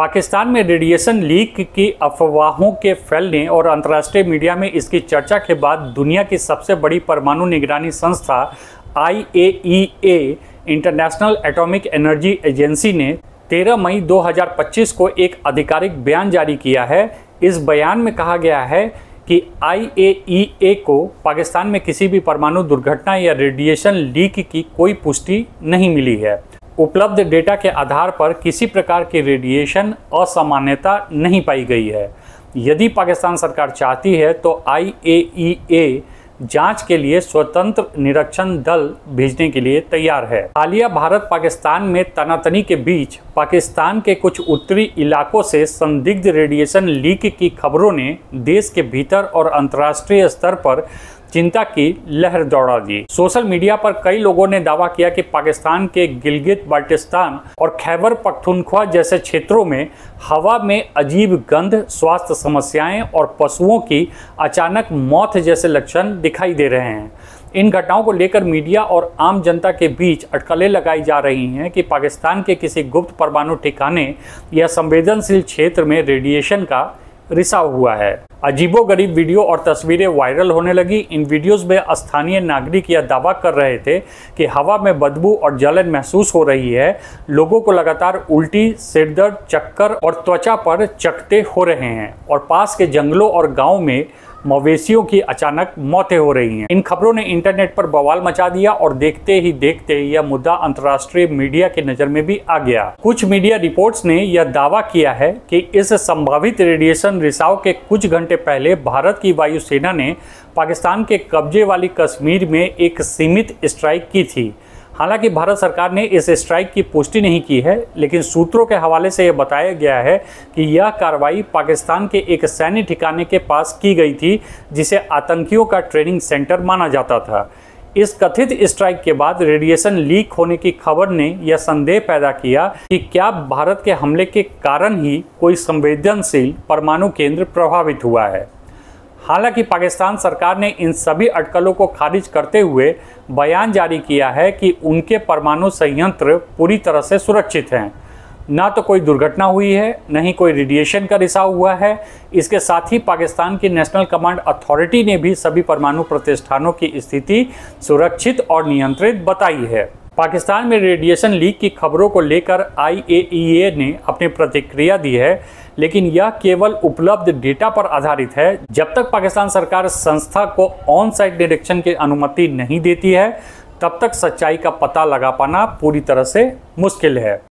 पाकिस्तान में radiation leak की अफवाहों के फैलने और अंतर्राष्ट्रीय मीडिया में इसकी चर्चा के बाद दुनिया की सबसे बड़ी परमाणु निगरानी संस्था IAEA international atomic energy agency ने 13 मई 2025 को एक आधिकारिक बयान जारी किया है। इस बयान में कहा गया है कि IAEA को पाकिस्तान में किसी भी परमाणु दुर्घटना या रेडिएशन लीक की कोई पुष्टि नहीं मिली है। उपलब्ध डेटा के आधार पर किसी प्रकार की रेडिएशन असामान्यता नहीं पाई गई है। यदि पाकिस्तान सरकार चाहती है तो IAEA जांच के लिए स्वतंत्र निरीक्षण दल भेजने के लिए तैयार है। हालिया भारत पाकिस्तान में तनातनी के बीच पाकिस्तान के कुछ उत्तरी इलाकों से संदिग्ध रेडिएशन लीक की खबरों ने देश के भीतर और अंतर्राष्ट्रीय स्तर पर चिंता की लहर दौड़ा दी। सोशल मीडिया पर कई लोगों ने दावा किया कि पाकिस्तान के गिलगित बाल्टिस्तान और खैबर पख्तूनख्वा जैसे क्षेत्रों में हवा में अजीब गंध, स्वास्थ्य समस्याएं और पशुओं की अचानक मौत जैसे लक्षण दिखाई दे रहे हैं। इन घटनाओं को लेकर मीडिया और आम जनता के बीच अटकलें लगाई जा रही हैं कि पाकिस्तान के किसी गुप्त परमाणु ठिकाने या संवेदनशील क्षेत्र में रेडिएशन का रिसाव हुआ है। अजीबोगरीब वीडियो और तस्वीरें वायरल होने लगी। इन वीडियोस में स्थानीय नागरिक यह दावा कर रहे थे कि हवा में बदबू और जलन महसूस हो रही है। लोगों को लगातार उल्टी, सिरदर्द, चक्कर और त्वचा पर चकत्ते हो रहे हैं और पास के जंगलों और गाँव में मवेशियों की अचानक मौतें हो रही हैं। इन खबरों ने इंटरनेट पर बवाल मचा दिया और देखते ही देखते यह मुद्दा अंतर्राष्ट्रीय मीडिया की नज़र में भी आ गया। कुछ मीडिया रिपोर्ट्स ने यह दावा किया है कि इस संभावित रेडिएशन रिसाव के कुछ घंटे पहले भारत की वायुसेना ने पाकिस्तान के कब्जे वाली कश्मीर में एक सीमित स्ट्राइक की थी। हालांकि भारत सरकार ने इस स्ट्राइक की पुष्टि नहीं की है, लेकिन सूत्रों के हवाले से यह बताया गया है कि यह कार्रवाई पाकिस्तान के एक सैन्य ठिकाने के पास की गई थी, जिसे आतंकियों का ट्रेनिंग सेंटर माना जाता था। इस कथित स्ट्राइक के बाद रेडिएशन लीक होने की खबर ने यह संदेह पैदा किया कि क्या भारत के हमले के कारण ही कोई संवेदनशील परमाणु केंद्र प्रभावित हुआ है। हालांकि पाकिस्तान सरकार ने इन सभी अटकलों को खारिज करते हुए बयान जारी किया है कि उनके परमाणु संयंत्र पूरी तरह से सुरक्षित हैं। ना तो कोई दुर्घटना हुई है, न ही कोई रेडिएशन का रिसाव हुआ है। इसके साथ ही पाकिस्तान की नेशनल कमांड अथॉरिटी ने भी सभी परमाणु प्रतिष्ठानों की स्थिति सुरक्षित और नियंत्रित बताई है। पाकिस्तान में रेडिएशन लीक की खबरों को लेकर IAEA ने अपनी प्रतिक्रिया दी है, लेकिन यह केवल उपलब्ध डेटा पर आधारित है। जब तक पाकिस्तान सरकार संस्था को ऑन साइट निरीक्षण की अनुमति नहीं देती है, तब तक सच्चाई का पता लगा पाना पूरी तरह से मुश्किल है।